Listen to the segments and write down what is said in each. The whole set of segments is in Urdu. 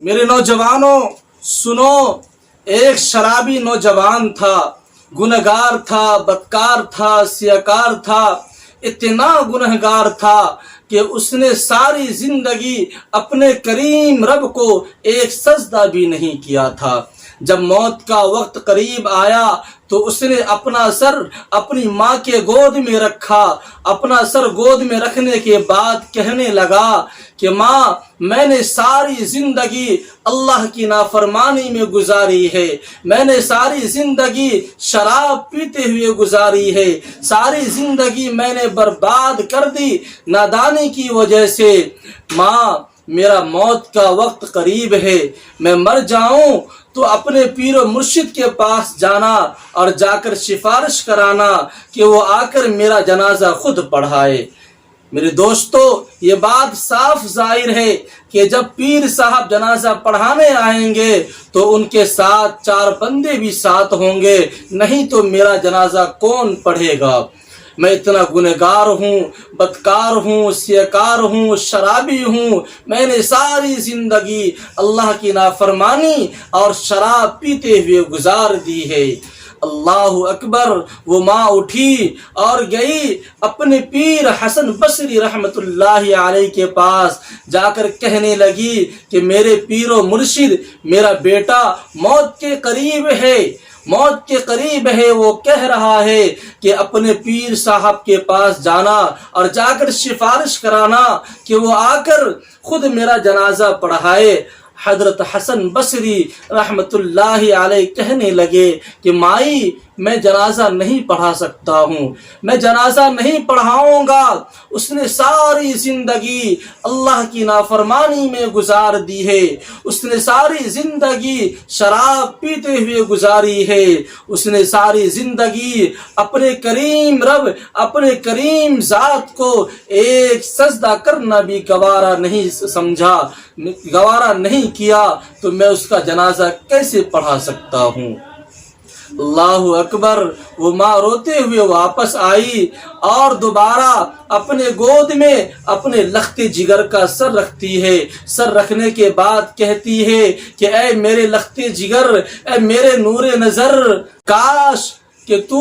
میرے نوجوانوں سنو، ایک شرابی نوجوان تھا، گنہگار تھا، بدکار تھا، سیاکار تھا، اتنا گنہگار تھا کہ اس نے ساری زندگی اپنے کریم رب کو ایک سجدہ بھی نہیں کیا تھا۔ جب موت کا وقت قریب آیا تو اس نے اپنا سر اپنی ماں کے گود میں رکھا۔ اپنا سر گود میں رکھنے کے بعد کہنے لگا کہ ماں، میں نے ساری زندگی اللہ کی نافرمانی میں گزاری ہے، میں نے ساری زندگی شراب پیتے ہوئے گزاری ہے، ساری زندگی میں نے برباد کر دی نادانی کی وجہ سے۔ ماں، میرا موت کا وقت قریب ہے، میں مر جاؤں تو اپنے پیر و مرشد کے پاس جانا اور جا کر سفارش کرانا کہ وہ آ کر میرا جنازہ خود پڑھائے۔ میرے دوستو، یہ بات صاف ظاہر ہے کہ جب پیر صاحب جنازہ پڑھانے آئیں گے تو ان کے ساتھ 4 بندے بھی ساتھ ہوں گے، نہیں تو میرا جنازہ کون پڑھے گا؟ میں اتنا گنہگار ہوں، بدکار ہوں، سیاکار ہوں، شرابی ہوں، میں نے ساری زندگی اللہ کی نافرمانی اور شراب پیتے ہوئے گزار دی ہے۔ اللہ اکبر۔ وہ ماں اٹھی اور گئی اپنے پیر حسن بصری رحمت اللہ علیہ کے پاس، جا کر کہنے لگی کہ میرے پیر و مرشد، میرا بیٹا موت کے قریب ہے، موت کے قریب ہے، وہ کہہ رہا ہے کہ اپنے پیر صاحب کے پاس جانا اور جا کر سفارش کرانا کہ وہ آ کر خود میرا جنازہ پڑھائے۔ حضرت حسن بصری رحمت اللہ علیہ کہنے لگے کہ مائی، میں جنازہ نہیں پڑھا سکتا ہوں، میں جنازہ نہیں پڑھاؤں گا۔ اس نے ساری زندگی اللہ کی نافرمانی میں گزار دی ہے، اس نے ساری زندگی شراب پیتے ہوئے گزاری ہے، اس نے ساری زندگی اپنے کریم رب، اپنے کریم ذات کو ایک سجدہ کرنا بھی گوارا نہیں سمجھا، گوارا نہیں کیا، تو میں اس کا جنازہ کیسے پڑھا سکتا ہوں؟ اللہ اکبر۔ وہ ماں روتے ہوئے واپس آئی اور دوبارہ اپنے گود میں اپنے لخت جگر کا سر رکھتی ہے۔ سر رکھنے کے بعد کہتی ہے کہ اے میرے لخت جگر، اے میرے نور نظر، کاش کہ تو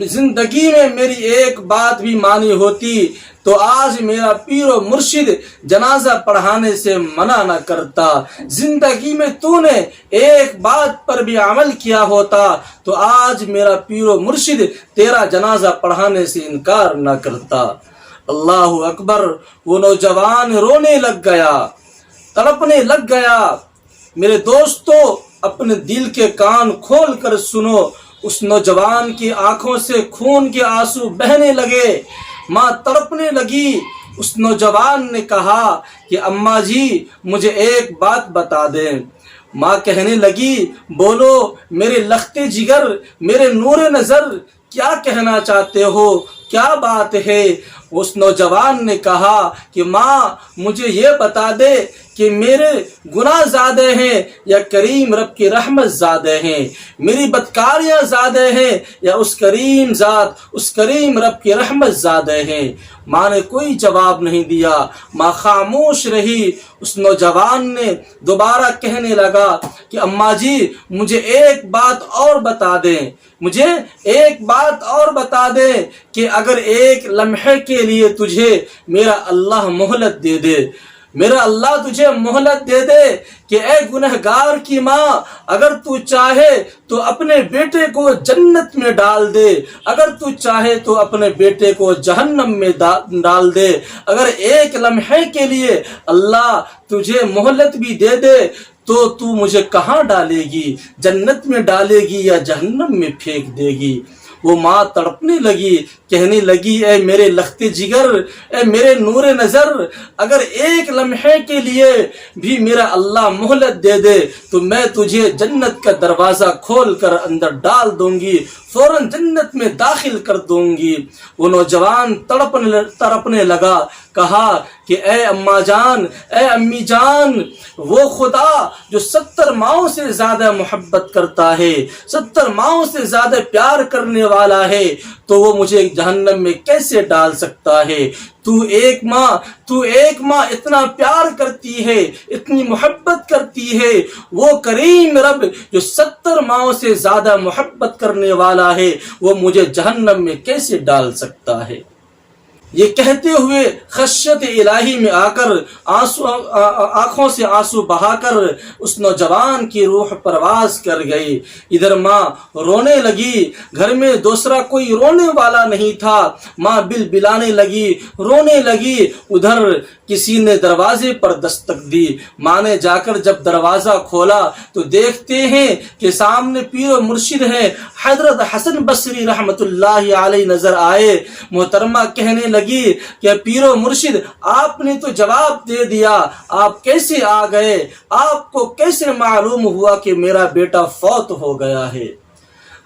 زندگی میں میری ایک بات بھی مانی ہوتی تو آج میرا پیر و مرشد جنازہ پڑھانے سے منع نہ کرتا۔ زندگی میں تو نے ایک بات پر بھی عمل کیا ہوتا تو آج میرا پیر و مرشد تیرا جنازہ پڑھانے سے انکار نہ کرتا۔ اللہ اکبر۔ وہ نوجوان رونے لگ گیا، تڑپنے لگ گیا۔ میرے دوستو، اپنے دل کے کان کھول کر سنو، اس نوجوان کی آنکھوں سے خون کے آنسو بہنے لگے۔ ماں تڑپنے لگی۔ اس نوجوان نے کہا کہ اماں جی، مجھے ایک بات بتا دیں۔ ماں کہنے لگی، بولو میرے لخت جگر، میرے نور نظر، کیا کہنا چاہتے ہو؟ کیا بات ہے؟ اس نوجوان نے کہا کہ ماں، مجھے یہ بتا دے کہ میرے گناہ زیادہ ہیں یا کریم رب کی رحمت زیادہ ہیں، میری بدکاریاں زیادہ ہیں یا اس کریم ذات، اس کریم رب کی رحمت زیادہ ہیں۔ ماں نے کوئی جواب نہیں دیا، ماں خاموش رہی۔ اس نوجوان نے دوبارہ کہنے لگا کہ اماں جی، مجھے ایک بات اور بتا دیں، مجھے ایک بات اور بتا دیں کہ اگر ایک لمحے کے لیے تجھے میرا اللہ مہلت دے دے، میرا اللہ تجھے مہلت دے دے کہ اے گنہگار کی ماں، اگر تو چاہے تو اپنے بیٹے کو جنت میں ڈال دے، اگر تو چاہے تو اپنے بیٹے کو جہنم میں ڈال دے، اگر ایک لمحے کے لیے اللہ تجھے مہلت بھی دے دے تو مجھے کہاں ڈالے گی؟ جنت میں ڈالے گی یا جہنم میں پھینک دے گی؟ وہ ماں تڑپنے لگی، کہنے لگی اے میرے لخت جگر، اے میرے نور نظر، اگر ایک لمحے کے لیے بھی میرا اللہ مہلت دے دے تو میں تجھے جنت کا دروازہ کھول کر اندر ڈال دوں گی، فوراً جنت میں داخل کر دوں گی۔ وہ نوجوان تڑپنے لگا، کہا کہ اے اماں جان، اے امی جان، وہ خدا جو 70 ماؤں سے زیادہ محبت کرتا ہے، 70 ماؤں سے زیادہ پیار کرنے والا ہے، تو وہ مجھے جہنم میں کیسے ڈال سکتا ہے؟ تو ایک ماں اتنا پیار کرتی ہے، اتنی محبت کرتی ہے، وہ کریم رب جو 70 ماؤں سے زیادہ محبت کرنے والا ہے، وہ مجھے جہنم میں کیسے ڈال سکتا ہے؟ یہ کہتے ہوئے خشیت الہی میں آ کر آنکھوں سے آنسو بہا کر اس نوجوان کی روح پرواز کر گئی۔ ادھر ماں رونے لگی، گھر میں دوسرا کوئی رونے والا نہیں تھا، ماں بل بلانے لگی، رونے لگی۔ ادھر کسی نے دروازے پر دستک دی، ماں نے جا کر جب دروازہ کھولا تو دیکھتے ہیں کہ سامنے پیر و مرشد ہیں، حضرت حسن بصری رحمت اللہ علیہ نظر آئے۔ محترمہ کہنے لگی کہ پیر و مرشد، آپ نے تو جواب دے دیا، آپ کیسے آ گئے؟ آپ کو کیسے معلوم ہوا کہ میرا بیٹا فوت ہو گیا ہے؟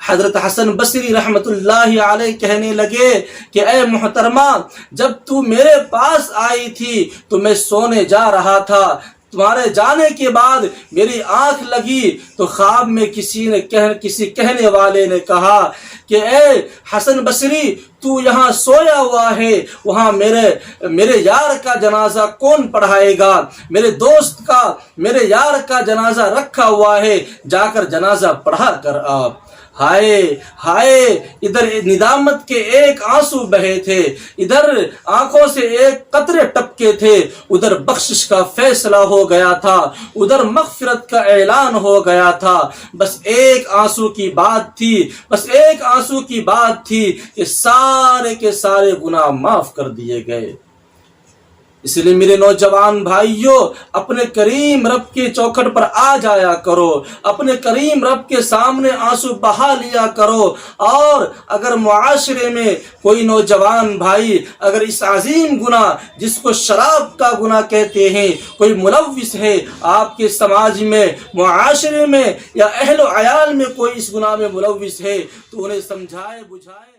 حضرت حسن بصری رحمت اللہ علیہ کہنے لگے کہ اے محترمہ، جب تو میرے پاس آئی تھی تو میں سونے جا رہا تھا، تمہارے جانے کے بعد میری آنکھ لگی تو خواب میں کسی کہنے والے نے کہا کہ اے حسن بصری، تو یہاں سویا ہوا ہے، وہاں میرے یار کا جنازہ کون پڑھائے گا؟ میرے دوست کا، میرے یار کا جنازہ رکھا ہوا ہے، جا کر جنازہ پڑھا کر آپ۔ ہائے ہائے، ادھر ندامت کے ایک آنسو بہے تھے، ادھر آنکھوں سے ایک قطرے ٹپکے تھے، ادھر بخشش کا فیصلہ ہو گیا تھا، ادھر مغفرت کا اعلان ہو گیا تھا۔ بس ایک آنسو کی بات تھی کہ سارے کے سارے گناہ معاف کر دیے گئے۔ اس لیے میرے نوجوان بھائیوں، اپنے کریم رب کے چوکھٹ پر آ جایا کرو، اپنے کریم رب کے سامنے آنسو بہا لیا کرو۔ اور اگر معاشرے میں کوئی نوجوان بھائی اگر اس عظیم گناہ جس کو شراب کا گناہ کہتے ہیں کوئی ملوث ہے، آپ کے سماج میں، معاشرے میں یا اہل و عیال میں کوئی اس گناہ میں ملوث ہے، تو انہیں سمجھائے بجھائے